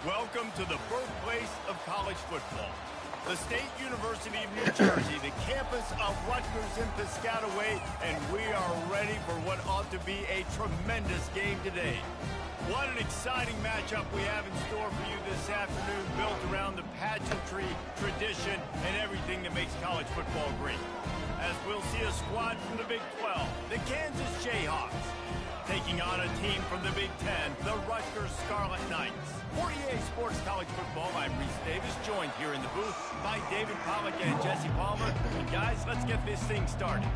Welcome to the birthplace of college football. The State University of New Jersey, the campus of Rutgers in Piscataway, and we are ready for what ought to be a tremendous game today. What an exciting matchup we have in store for you this afternoon, built around the pageantry, tradition, and everything that makes college football great. As we'll see a squad from the Big 12, the Kansas Jayhawks, taking on a team from the Big 10, the Rutgers Scarlet Knights. For EA Sports College Football, I'm Reese Davis, joined here in the booth by David Pollack and Jesse Palmer. And guys, let's get this thing started.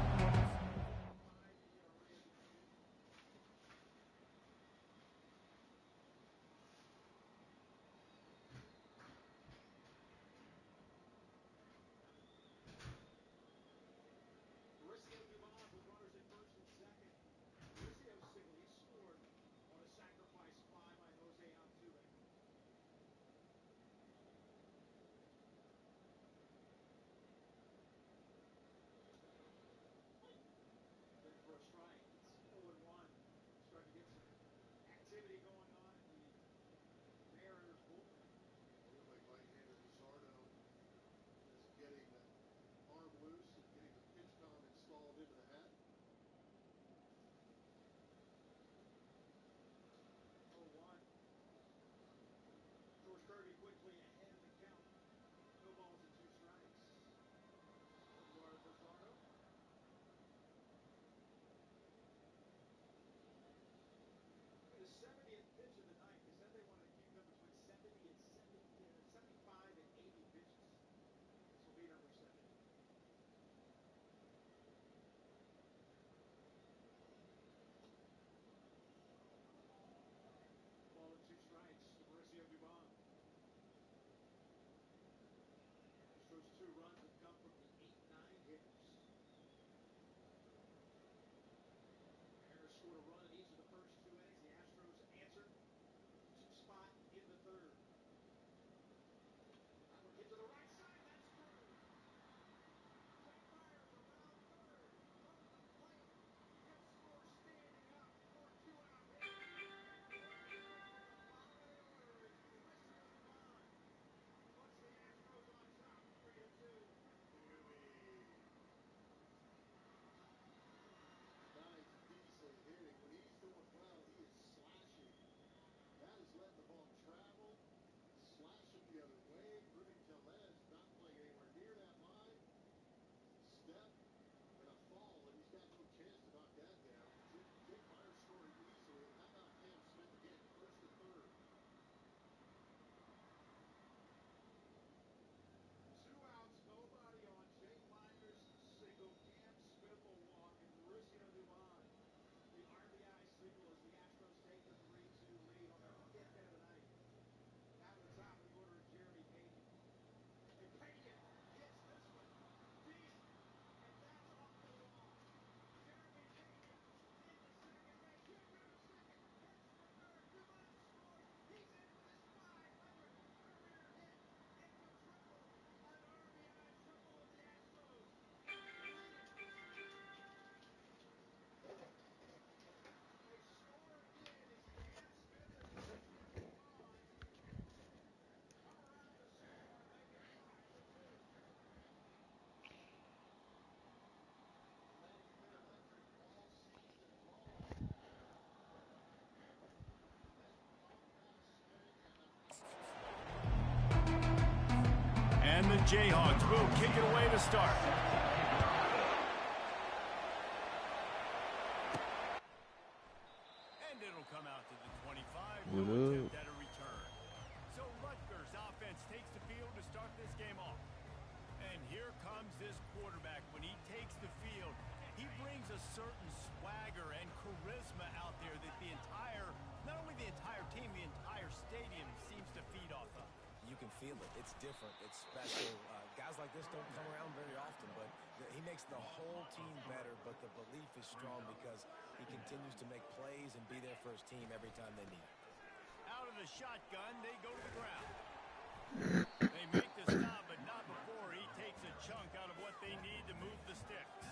And the Jayhawks will kick it away to start. And it'll come out to the 25. No attempt at a return. So Rutgers offense takes the field to start this game off. And here comes this quarterback. When he takes the field, he brings a certain swagger and charisma out there that not only the entire team, the entire stadium seems to feed off of. You can feel it. It's different. It's special. Guys like this don't come around very often, but he makes the whole team better, but the belief is strong because he continues to make plays and be there for his team every time they need it. Out of the shotgun, they go to the ground. They make the stop, but not before he takes a chunk out of what they need to move the sticks.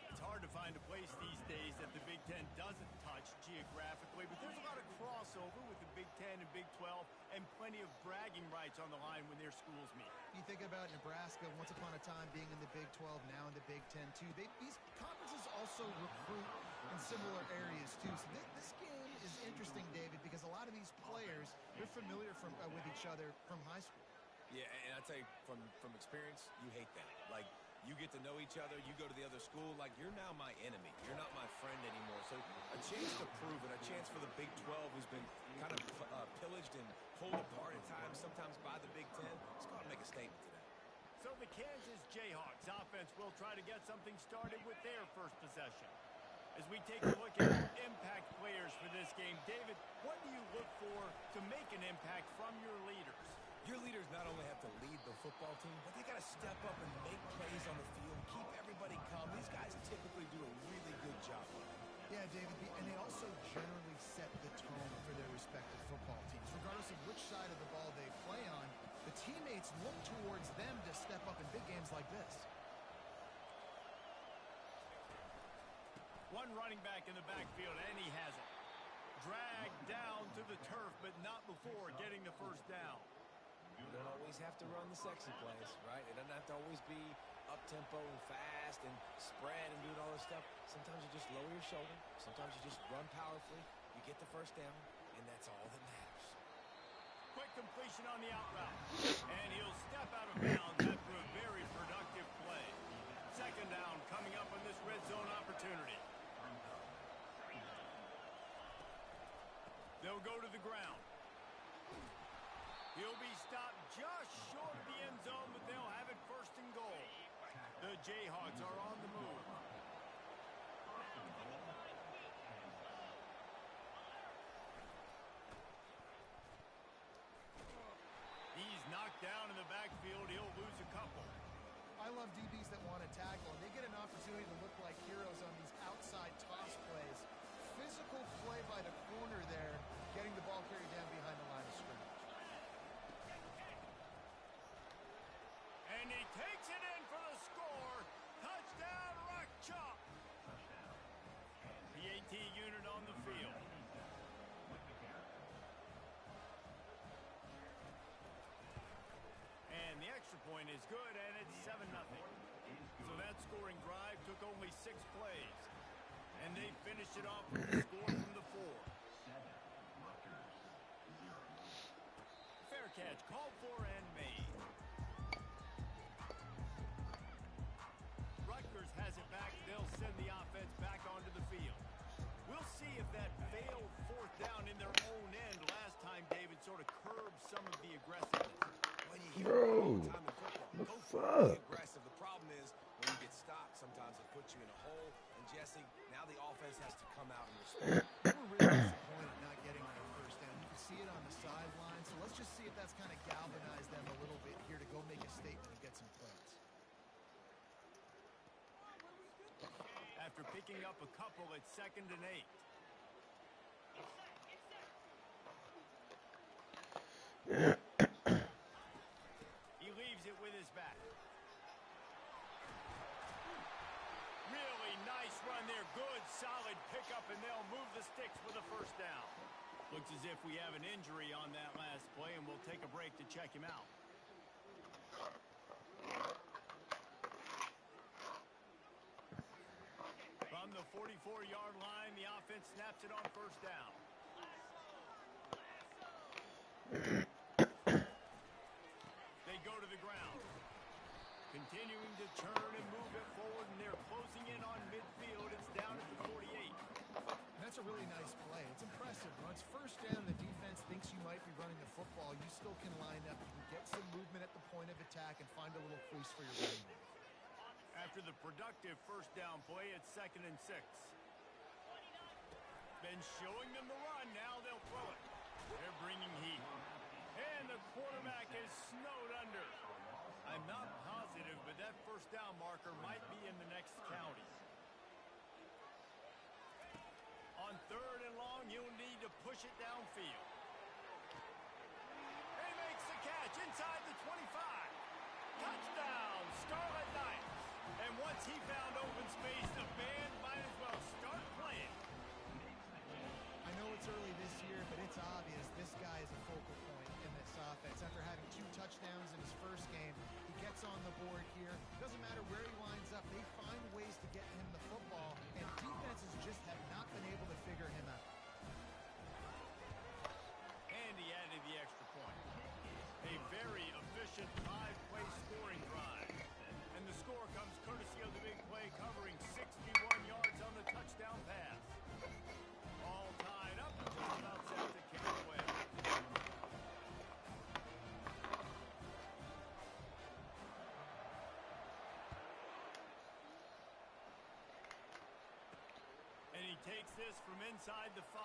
It's hard to find a place these days that the Big Ten doesn't touch geographically, but there's a lot of cross crossover with the Big Ten and Big 12 and plenty of bragging rights on the line when their schools meet. You think about Nebraska, once upon a time being in the Big 12, now in the Big 10 too. These conferences also recruit in similar areas too. So this game is interesting, David, because a lot of these players, they're familiar with each other from high school. Yeah, and I tell you, from experience, you hate that. Like, you get to know each other, you go to the other school, like, you're now my enemy. You're not my friend anymore. So a chance to prove it, a chance for the Big 12, who's been kind of pillaged and pulled apart at times, sometimes by the Big 10. Let's go out and make a statement today. So the Kansas Jayhawks offense will try to get something started with their first possession. As we take a look at impact players for this game, David, what do you look for to make an impact from your leaders? Your leaders not only have to lead the football team, but they got to step up and make plays on the field, keep everybody calm. These guys typically do a really good job. Yeah, David, and they also generally set the tone for their respective football teams. Regardless of which side of the ball they play on, the teammates look towards them to step up in big games like this. One running back in the backfield, and he has it. Dragged down to the turf, but not before getting the first down. You don't always have to run the sexy plays, right? It doesn't have to always be up-tempo and fast and spread and doing all this stuff. Sometimes you just lower your shoulder. Sometimes you just run powerfully. You get the first down, and that's all that matters. Quick completion on the out route. And he'll step out of bounds after a very productive play. Second down coming up on this red zone opportunity. They'll go to the ground. He'll be stopped just short of the end zone, but they'll have it first and goal. The Jayhawks are on the move. He's knocked down in the backfield. He'll lose a couple. I love DBs that want to tackle, and they get an opportunity to look like heroes on these outside toss plays. Physical play by the corner there, getting the ball carried down behind the line of scrimmage. And he takes it in for the score. Touchdown, Rock Chalk. The AT unit on the field. And the extra point is good, and it's 7-0. So that scoring drive took only 6 plays. And they finished it off with a score from the 4. Fair catch called for and made. Rutgers has it back. They'll send the offense back onto the field. We'll see if that failed fourth down in their own end last time, David, sort of curbed some of the aggressiveness. When you hear it all the time in football, go for it, be aggressive. The problem is when you get stopped, sometimes it puts you in a hole. And Jesse, now the offense has to come out and respond. They were really disappointed not getting their first down. You can see it on the sideline. So let's just see if that's kind of galvanized them a little bit here to go make a statement and get some points. After picking up a couple, it's 2nd and 8. He leaves it with his back. Really nice run there. Good, solid pickup, and they'll move the sticks for the first down. Looks as if we have an injury on that last play, and we'll take a break to check him out. From the 44-yard line, the offense snaps it on first down. They go to the ground. Continuing to turn and move it forward, and they're closing in on midfield. It's down at the 48. And that's a really nice play. It's impressive. Once first down, the defense thinks you might be running the football. You still can line up. You can get some movement at the point of attack and find a little crease for your running back. After the productive first down play, it's 2nd and 6. Been showing them the run. Now they'll throw it. They're bringing heat. And the quarterback is snowed under. I'm not positive, but that first down marker might be in the next county. On 3rd and long, you'll need to push it downfield. He makes the catch inside the 25. Touchdown, Scarlet Knights. And once he found open space, the band might as well start playing. I know it's early this year, but it's for it here. Doesn't matter where he lines up. They find ways to get him the football, and defenses just have not been able to figure him out. And he added the extra point. A very efficient 5-play scoring drive. And the score comes courtesy of the big play, covering 61 yards on the touchdown pass. All tied up, just about set to kick it away. And he takes this from inside the 5.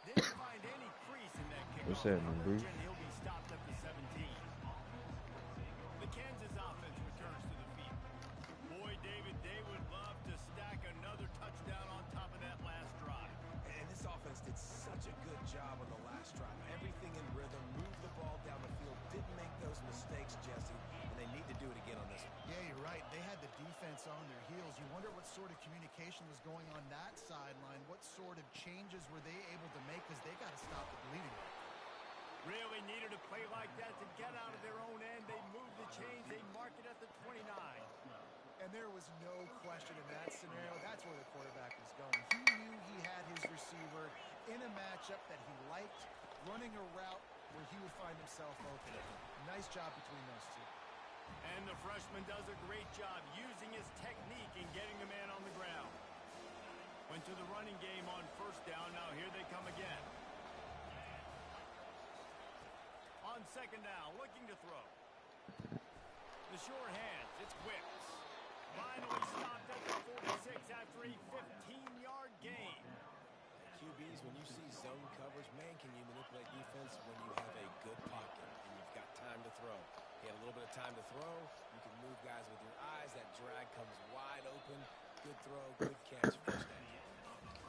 Didn't find any crease in that kickoff. What's happening, Bruce? And he'll be stopped at the 17. The Kansas offense returns to the field. Boy, David, they would love to stack another touchdown on top of that last drive. And this offense did such a good job on the last drive. Everything in rhythm, moved the ball down the field, didn't make those mistakes, Jesse, and they need to do it again on this one. Yeah, you're right. They had the defense on their heels. You wonder what sort of communication was going on that sideline. What sort of changes were they able to make, because they got to stop the bleeding. Really needed a play like that to get out of their own end. They moved the chains. They mark it at the 29. And there was no question in that scenario. That's where the quarterback was going. He knew he had his receiver in a matchup that he liked, running a route where he would find himself open. Nice job between those two. And the freshman does a great job using his technique and getting the man on the ground. Went to the running game on first down. Now here they come again. On second down, looking to throw. The short hands, it's Wicks. Finally stopped at the 46 after a 15-yard gain. QBs, when you see zone coverage, man, can you manipulate defense when you have a good pocket and you've got time to throw. He had a little bit of time to throw. You can move guys with your eyes. That drag comes wide open. Good throw, good catch, first down.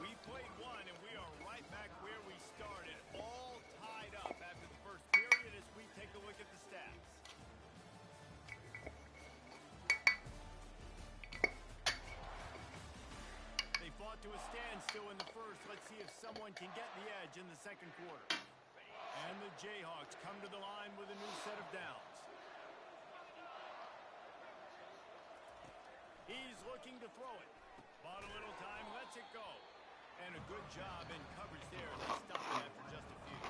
We played one, and we are right back where we started, all tied up after the first period as we take a look at the stats. They fought to a standstill in the first. Let's see if someone can get the edge in the second quarter. And the Jayhawks come to the line with a new set of downs. He's looking to throw it. Bought a little time, lets it go. And a good job in coverage there. They stop it after just a few.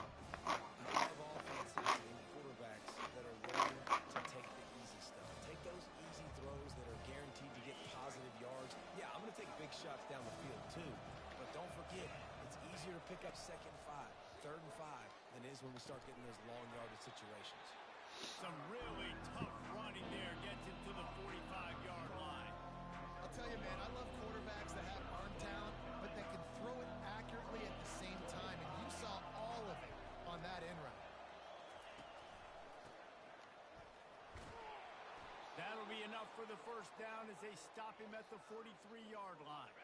I love offenses and quarterbacks that are willing to take the easy stuff. Take those easy throws that are guaranteed to get positive yards. Yeah, I'm going to take big shots down the field too. But don't forget, it's easier to pick up second and 5, third and 5 than it is when we start getting those long yardage situations. Some really tough running there gets him to the 45-yard line. I'll tell you, man, I love quarterbacks that have arm talent, but that can throw it accurately at the same time, and you saw all of it on that end run. That'll be enough for the first down as they stop him at the 43-yard line.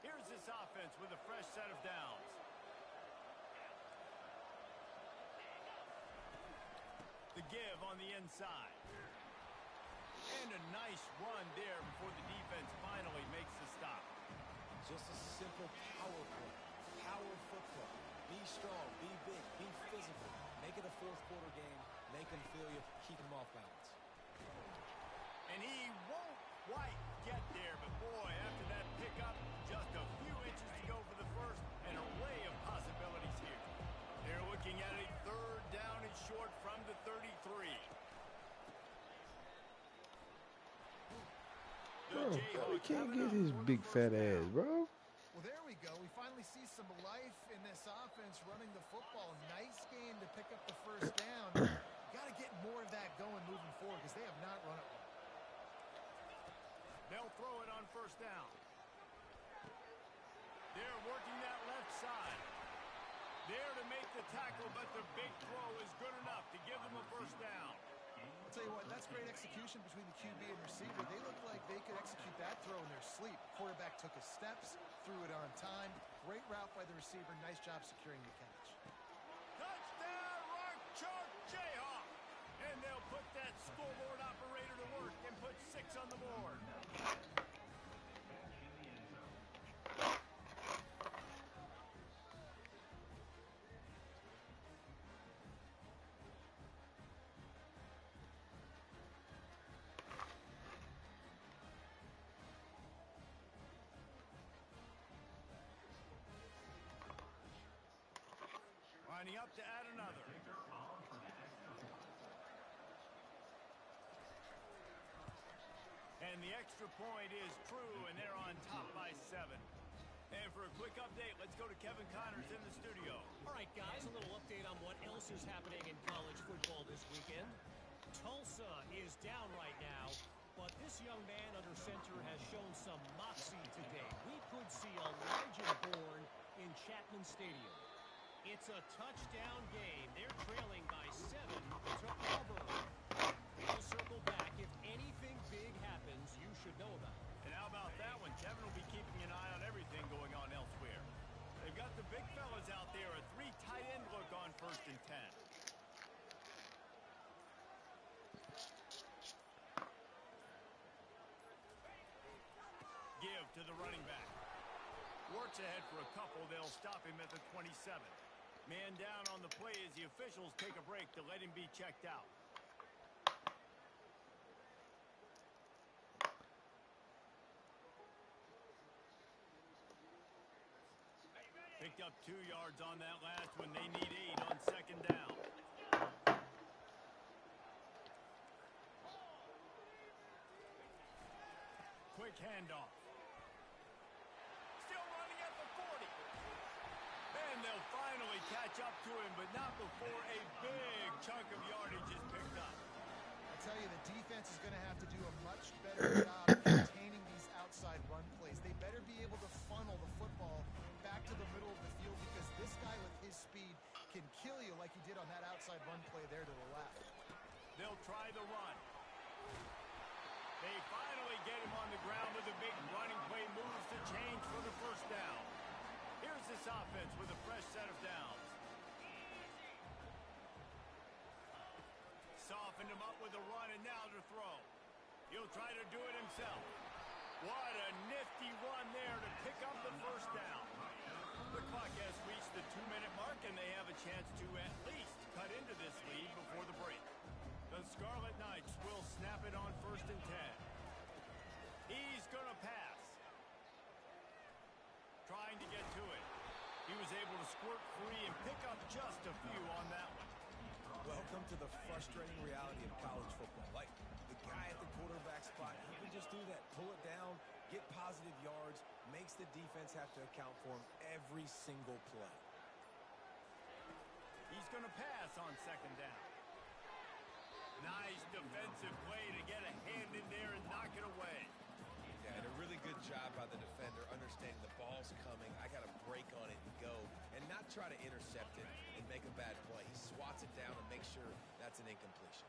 Here's this offense with a fresh set of downs. The give on the inside. And a nice run there before the defense finally makes the stop. Just a simple power play. Power football. Be strong, be big, be physical. Make it a fourth quarter game. Make them feel you. Keep them off balance. And he won't quite get there, but boy, after that pickup, just a few inches to go for the first. An array of possibilities here. They're looking at a third down and short from the 33. Bro, he can't get his big fat ass, bro. Well, there we go. We finally see some life in this offense running the football. Nice game to pick up the first down. Got to get more of that going moving forward because they have not run it well. They'll throw it on first down. They're working that left side. There to make the tackle, but the big throw is good enough to give them a first down. I'll tell you what, that's great execution between the QB and receiver. They looked like they could execute that throw in their sleep. Quarterback took his steps, threw it on time. Great route by the receiver. Nice job securing the catch. Touchdown, Rutgers Jayhawk! And they'll put that scoreboard operator to work and put 6 on the board. Lining up to add another. And the extra point is true, and they're on top by 7. And for a quick update, let's go to Kevin Connors in the studio. All right, guys, a little update on what else is happening in college football this weekend. Tulsa is down right now, but this young man under center has shown some moxie today. We could see a legend born in Chapman Stadium. It's a touchdown game. They're trailing by 7 to Auburn. We'll circle back. If anything big happens, you should know about it. And how about that one? Kevin will be keeping an eye on everything going on elsewhere. They've got the big fellas out there. A 3 tight end look on 1st and 10. Give to the running back. Works ahead for a couple. They'll stop him at the 27. Man down on the play as the officials take a break to let him be checked out. Picked up 2 yards on that last one. They need 8 on 2nd down. Quick handoff. Still running at the 40. And they'll finally catch up to him, but not before a big chunk of yardage is picked up. I tell you, the defense is going to have to do a much better job containing these outside run plays. They better be able to funnel the football back to the middle of the field, because this guy with his speed can kill you like he did on that outside run play there to the left. They'll try the run. They finally get him on the ground with a big running play, moves the change for the 1st down. Here's this offense with a fresh set of downs. Softened him up with a run, and now to throw. He'll try to do it himself. What a nifty run there to pick up the 1st down. The clock has reached the 2-minute mark, and they have a chance to at least cut into this lead before the break. The Scarlet Knights will snap it on 1st and 10. He's going to pass. Trying to get to it. He was able to squirt free and pick up just a few on that one. Welcome to the frustrating reality of college football. Like, the guy at the quarterback spot, he can just do that. Pull it down, get positive yards, makes the defense have to account for him every single play. He's going to pass on 2nd down. Nice defensive play to get a hand in there and knock it away. Yeah, and a really good job by the defender understanding the ball's coming. I got to break on it and go, and not try to intercept it and make a bad play. He swats it down and makes sure that's an incompletion.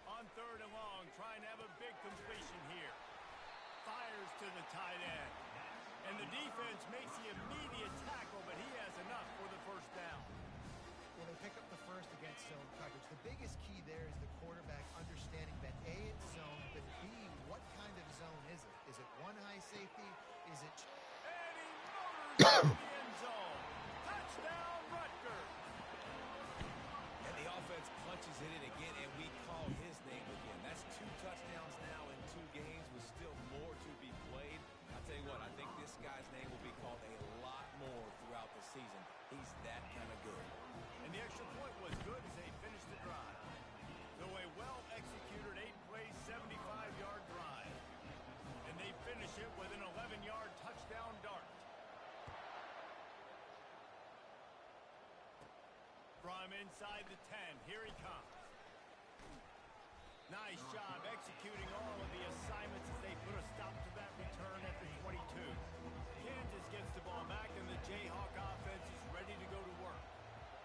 On 3rd and long, trying to have a big completion here. Fires to the tight end. And the defense makes the immediate tackle, but he has enough for the 1st down. Well, they pick up the 1st against zone coverage. The biggest key there is the quarterback understanding that A, it's zone, but B, what kind of zone is it? Is it 1 high safety? Is it... And he motors in the end zone. Touchdown, Rutgers. And the offense punches it in again, and we call his name again. That's 2 touchdowns now in 2 games with still more to be played. I'll tell you what, I think this guy's name will be called a lot more throughout the season. He's that kind of good. And the extra point was good as they finished the drive. So a well-executed 8-play, 75-yard drive. And they finish it with an 11-yard touchdown dart. From inside the 10, here he comes. Nice job executing all of the assignments as they put a stop to that return at the 22. Kansas gets the ball back, and the Jayhawk offense is ready to go to work.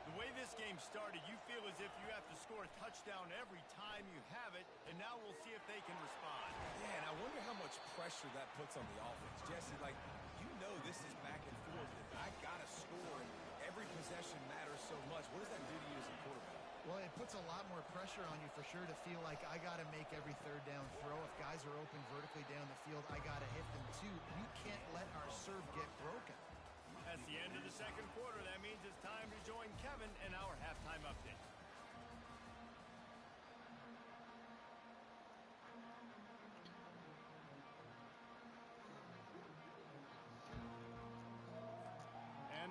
The way this game started, you feel as if you have to score a touchdown every time you have it, and now we'll see if they can respond. Yeah, and I wonder how much pressure that puts on the offense. Jesse, like, you know this is back and forth, and I got to score, and every possession matters so much. What does that do to you as a quarterback? Well, it puts a lot more pressure on you for sure to feel like I got to make every 3rd down throw. If guys are open vertically down the field, I got to hit them too. We can't let our serve get broken. That's the end of the 2nd quarter. That means it's time to join Kevin in our halftime update.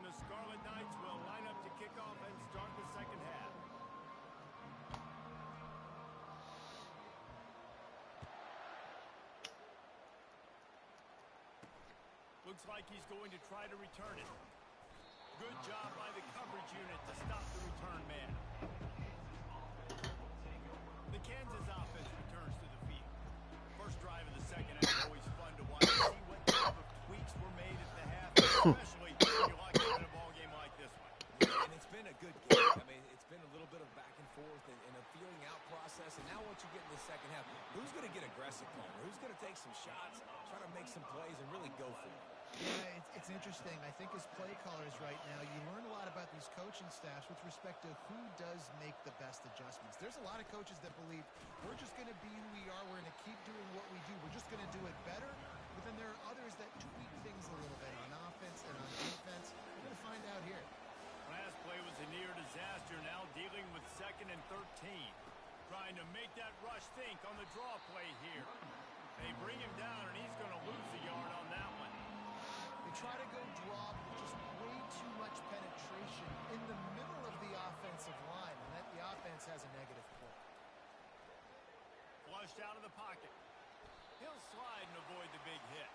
and the Scarlet Knights will line up to kick off and start the second half. Looks like he's going to try to return it. Good job by the coverage unit to stop the return man. The Kansas offense returns to the field. First drive of the second half, always fun to watch. See what type of tweaks were made at the half, especially when you like to win a ball game like this one. Yeah, and it's been a good game. I mean, it's been a little bit of back and forth and a feeling out process. And now once you get in the second half, who's going to get aggressive, Palmer? Who's going to take some shots, try to make some plays, and really go for it? Yeah, it's interesting. I think as play callers right now, you learn a lot about these coaching staffs with respect to who does make the best adjustments. There's a lot of coaches that believe we're just going to be who we are. We're going to keep doing what we do. We're just going to do it better. But then there are others that tweak things a little bit on offense and on defense. We're going to find out here. Last play was a near disaster. Now dealing with 2nd and 13. Trying to make that rush think on the draw play here. They bring him down, and he's going to lose a yard on that one. They try to go draw, but just way too much penetration in the middle of the offensive line, and that the offense has a negative play. Flushed out of the pocket. He'll slide and avoid the big hit.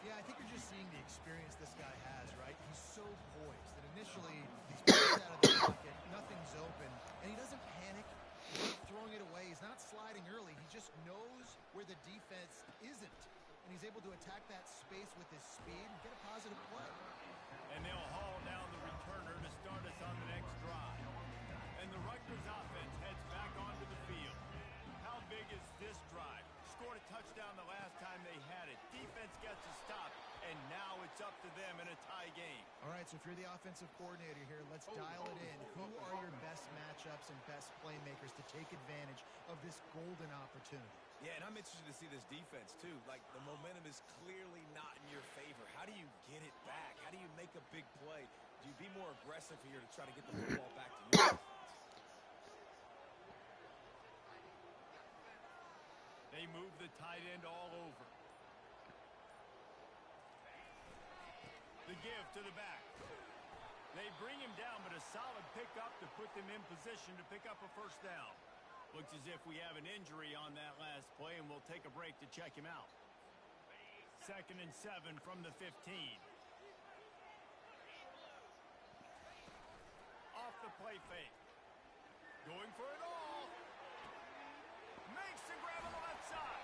Yeah, I think you're just seeing the experience this guy has, right? He's so poised that initially he's pushed out of the pocket, nothing's open, and he doesn't panic. He's not throwing it away. He's not sliding early. He just knows where the defense isn't. And he's able to attack that space with his speed and get a positive play. And they'll haul down the returner to start us on the next drive. And the Rutgers offense heads back onto the field. How big is this drive? Scored a touchdown the last time they had it. Defense gets a stop, and now it's up to them in a tie game. All right, so if you're the offensive coordinator here, let's dial it in. Who are your best matchups and best playmakers to take advantage of this golden opportunity? Yeah, and I'm interested to see this defense, too. Like, the momentum is clearly not in your favor. How do you get it back? How do you make a big play? Do you be more aggressive here to try to get the football back to your defense? They move the tight end all over. The give to the back. They bring him down, but a solid pickup to put them in position to pick up a first down. Looks as if we have an injury on that last play, and we'll take a break to check him out. 2nd and 7 from the 15. Off the play fake. Going for it all. Makes the grab on the left side.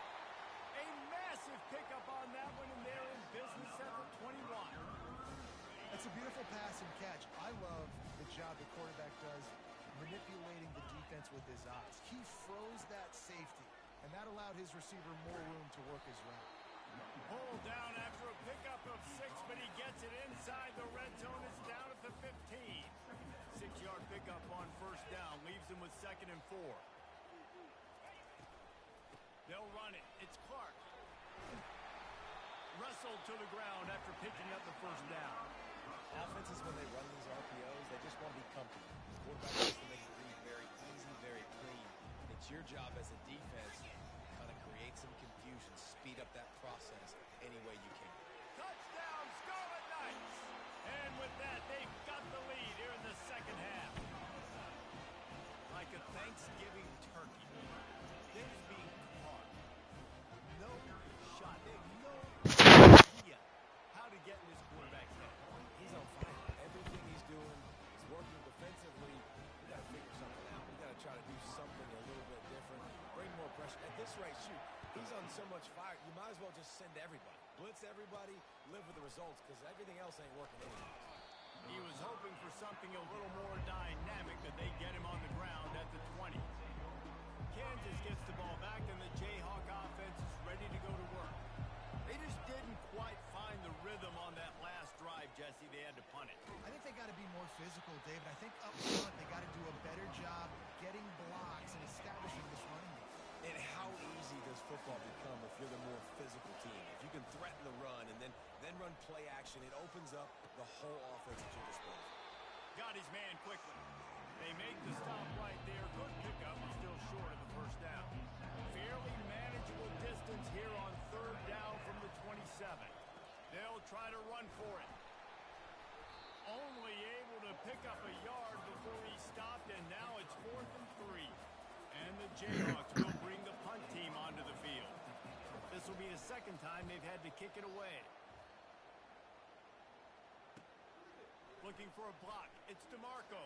A massive pickup on that one, and they're in business at the 21. That's a beautiful pass and catch. I love the job the quarterback does manipulating the defense with his eyes. He froze that safety, and that allowed his receiver more room to work his route. Pulled down after a pickup of 6, but he gets it inside the red zone. It's down at the 15. 6-yard pickup on first down. Leaves him with 2nd and 4. They'll run it. It's Clark. Wrestled to the ground after picking up the first down. Offenses, when they run these RPOs, they just want to be comfortable. The quarterback wants to make it read very easy, very clean. It's your job as a defense to kind of create some confusion, speed up that process any way you can. Touchdown, Scarlet Knights! And with that, they've got the lead here in the second half. Like a Thanksgiving turkey. Things being caught. No shot. They have no idea how to get in this quarterback's head. He's on fire. Everything he's doing is working defensively. We got to figure something out. We got to try to do something a little bit different. Bring more pressure. At this rate, shoot, he's on so much fire. You might as well just send everybody. Blitz everybody, live with the results, because everything else ain't working anymore. He was hoping for something a little more dynamic, but they get him on the ground at the 20. Kansas gets the ball back, and the Jayhawk offense is ready to go to work. They just didn't quite find the rhythm on that last drive, Jesse. They had to punt it. I think they got to be more physical, David. I think up front they got to do a better job getting blocks and establishing this running game. And how easy does football become if you're the more physical team? If you can threaten the run and then run play action, it opens up the whole offense at your disposal. Got his man quickly. They make the stop right there. Good pickup, but still short of the first down. Fairly manageable distance here on 3rd down from the 27. They'll try to run for it. pick up a yard before he stopped, and now it's 4th and 3. And the Jayhawks will bring the punt team onto the field. This will be the second time they've had to kick it away. Looking for a block. It's DeMarco.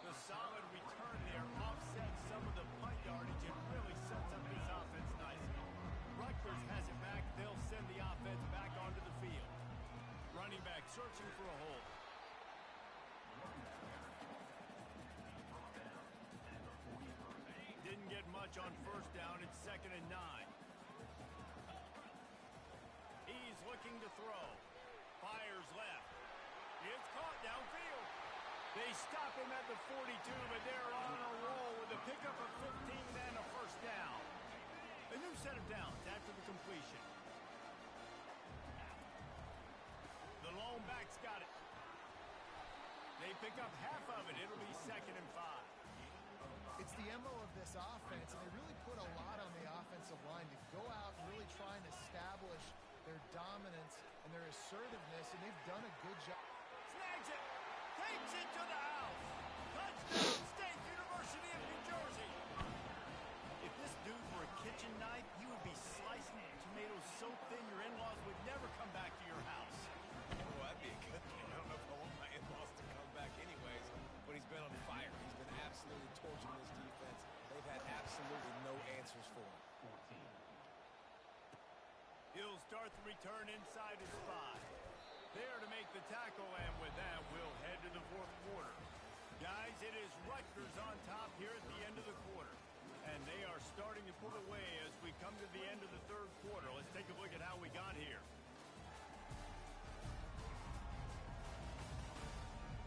The solid return there offsets some of the punt yardage and really sets up this offense nicely. Rutgers has it back. They'll send the offense back onto the field. Running back searching for a hole. Didn't get much on first down. It's 2nd and 9. He's looking to throw. Fires left. It's caught downfield. They stop him at the 42, but they're on a roll with a pickup of 15 and a first down. A new set of downs after the completion. The lone back's got it. They pick up half of it. It'll be 2nd and 5. It's the MO of this offense, and they really put a lot on the offensive line to go out and really try and establish their dominance and their assertiveness, and they've done a good job. Snags it. Takes it to the house. Touchdown, State University of New Jersey. If this dude were a kitchen knife, you would be slicing tomatoes so thin your in-laws would never come back to your house. Well, that'd be a good thing. I don't know if I want my in-laws to come back anyways, but he's been on fire. He's been absolutely torching this defense. They've had absolutely no answers for him. He'll start the return inside his 5. There to make the tackle, and with that, we'll head to the 4th quarter. Guys, it is Rutgers on top here at the end of the quarter, and they are starting to pull away as we come to the end of the 3rd quarter. Let's take a look at how we got here.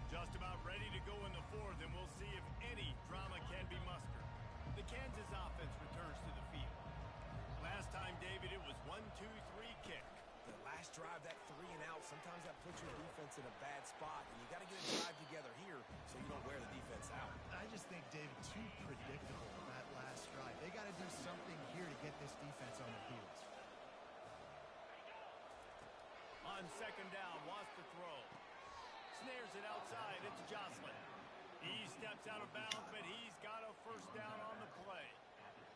Just about ready to go in the 4th, and we'll see if any drama can be mustered. The Kansas offense returns to the field. Last time, David, it was 1-2-3 kick. The last drive, that 3 and out, sometimes that puts your defense in a bad spot, and you got to get a drive together here so you don't wear the defense out. I just think, David, too predictable that last drive. They got to do something here to get this defense on their heels. On 2nd down, wants to throw. Snares it outside. It's Jocelyn. He steps out of bounds, but he's got a first down on the play.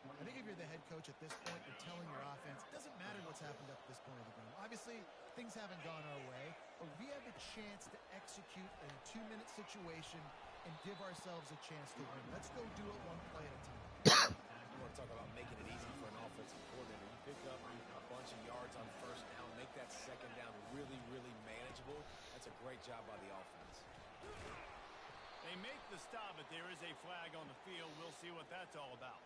I think if you're the head coach at this point, you're telling your offense, it doesn't matter what's happened up to this point of the game. Obviously, things haven't gone our way, but we have a chance to execute in a 2-minute situation and give ourselves a chance to win. Let's go do it one play at a time. You want to talk about making it easy for an offensive coordinator. You pick up a bunch of yards on first down, make that 2nd down really, really manageable. That's a great job by the offense. They make the stop, but there is a flag on the field. We'll see what that's all about.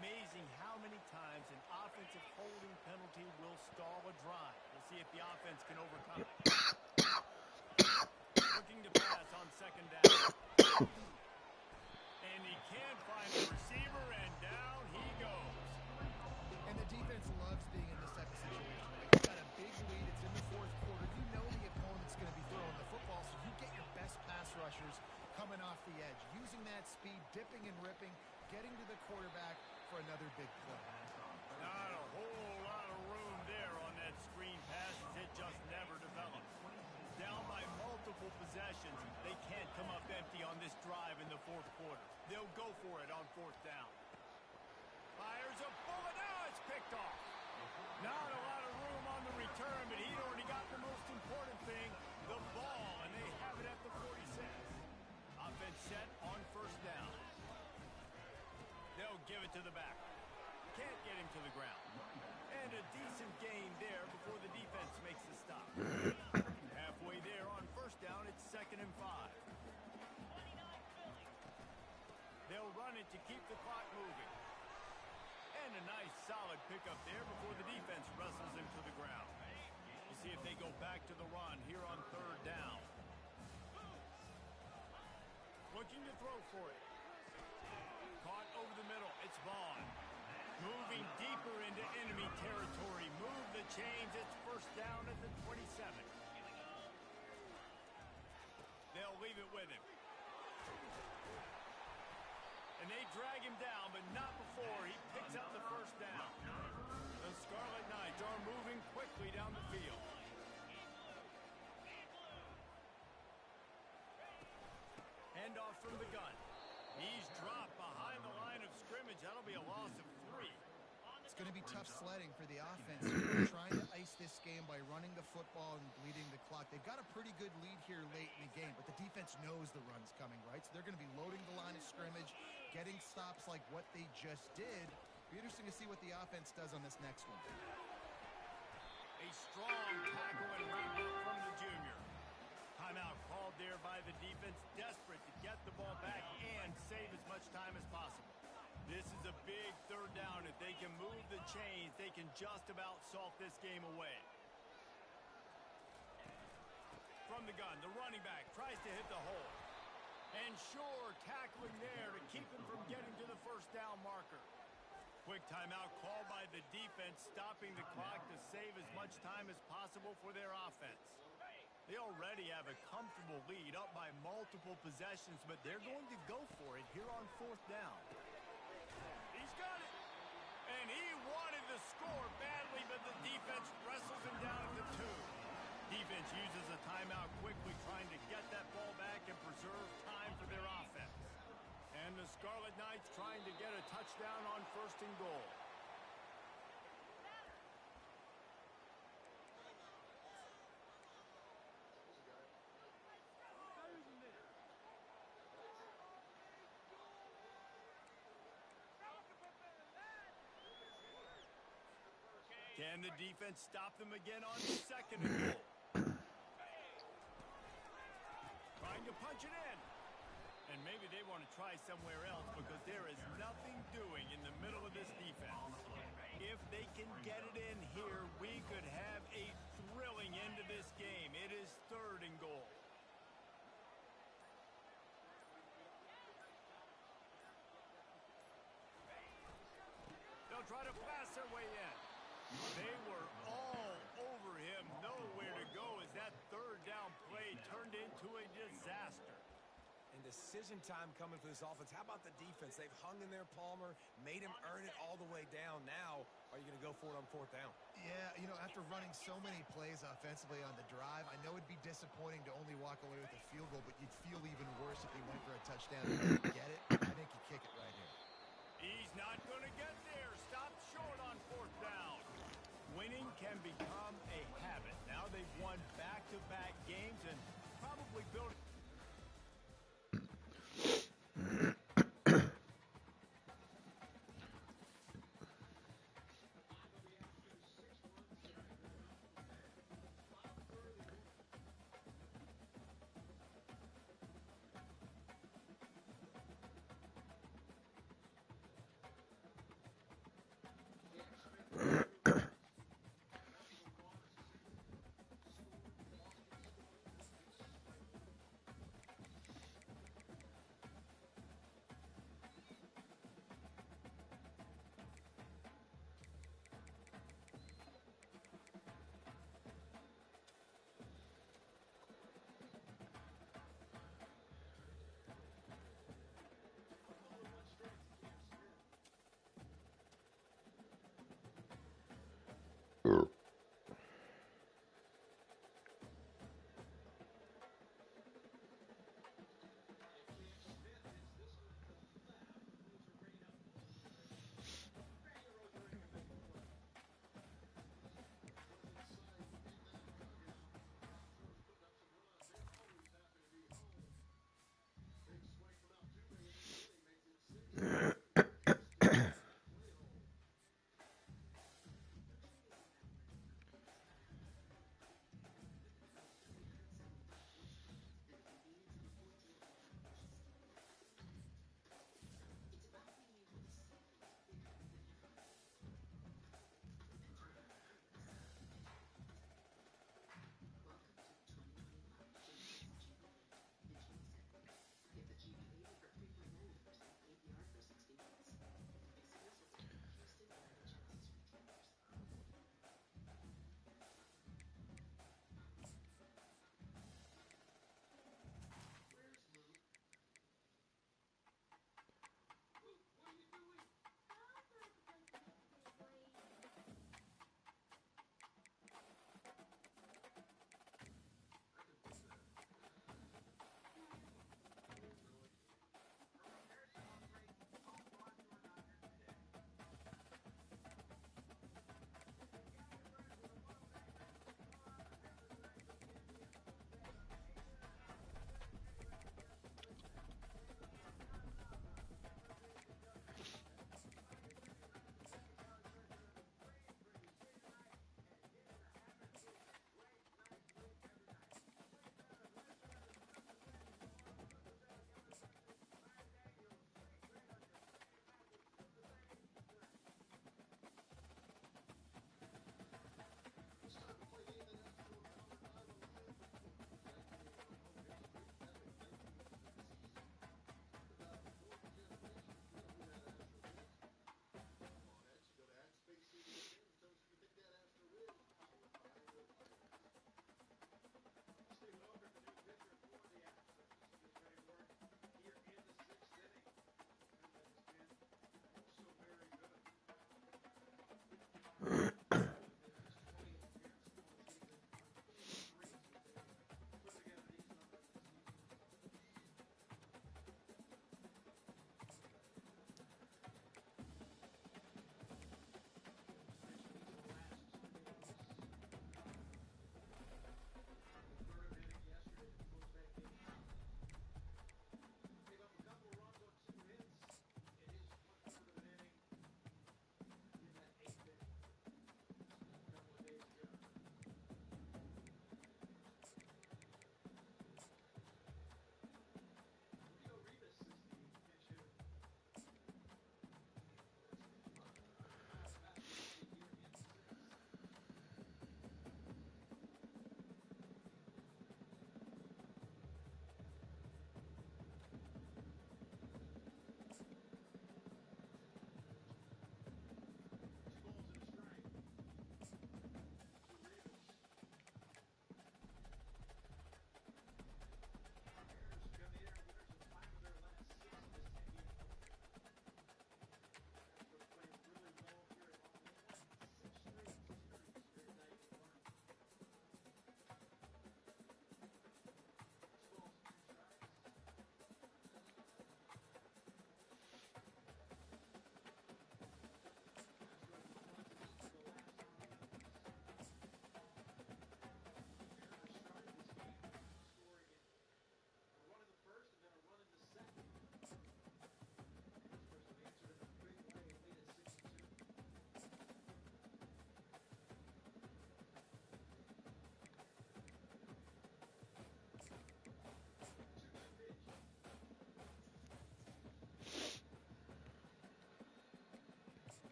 Amazing how many times an offensive holding penalty will stall a drive. We'll see if the offense can overcome it. Looking to pass on 2nd down. And he can't find a receiver, and down he goes. And the defense loves being in this type of situation. Like, you got a big lead. It's in the 4th quarter. You know the opponent's going to be throwing the football, so you get your best pass rushers coming off the edge, using that speed, dipping and ripping, getting to the quarterback for another big play. Not a whole lot of room there on that screen pass, as it just never developed. Down by multiple possessions, they can't come up empty on this drive in the 4th quarter. They'll go for it on 4th down. Fires a bullet. Now it's picked off. Not a lot of room on the return, but he'd already got the most important thing, the ball, and they have it at the 46. Offense set on first down. They'll give it to the back. Can't get him to the ground. And a decent gain there before the defense makes the stop. Halfway there on first down, it's 2nd and 5. They'll run it to keep the clock moving. And a nice solid pickup there before the defense wrestles him to the ground. We'll see if they go back to the run here on 3rd down. Looking to throw for it. Caught over the middle. It's Vaughn. Moving deeper into enemy territory. Move the chains. It's first down at the 27. They'll leave it with him. And they drag him down, but not before he picks up the first down. The Scarlet Knights are moving quickly down the from the gun. He's dropped behind the line of scrimmage. That'll be a loss of 3. It's going to be tough sledding for the offense. They're trying to ice this game by running the football and bleeding the clock. They've got a pretty good lead here late in the game, but the defense knows the run's coming, right? So they're going to be loading the line of scrimmage, getting stops like what they just did. Be interesting to see what the offense does on this next one. A strong tackle and rebound from the junior. Timeout called there by the defense, desperate to get the ball back and save as much time as possible. This is a big third down. If they can move the chains, they can just about salt this game away. From the gun, the running back tries to hit the hole. And sure, tackling there to keep him from getting to the first down marker. Quick timeout called by the defense, stopping the clock to save as much time as possible for their offense. They already have a comfortable lead, up by multiple possessions, but they're going to go for it here on fourth down. He's got it. And he wanted the score badly, but the defense wrestles him down at the 2. Defense uses a timeout quickly, trying to get that ball back and preserve time for their offense. And the Scarlet Knights trying to get a touchdown on first and goal. Can the defense stop them again on second and goal? Trying to punch it in. And maybe they want to try somewhere else because there is nothing doing in the middle of this defense. If they can get it in here, we could have a thrilling end to this game. It is third and goal. They'll try to pass their way in. They were all over him, nowhere to go as that third down play turned into a disaster. And decision time coming for this offense. How about the defense? They've hung in there, Palmer, made him earn it all the way down. Now, are you going to go for it on fourth down? Yeah, you know, after running so many plays offensively on the drive, I know it'd be disappointing to only walk away with a field goal, but you'd feel even worse if he went for a touchdown and didn't get it. I think you kick it right here. He's not going to get there. Stop short on fourth down. Winning can become a habit. Now they've won back-to-back games and probably built... Sure.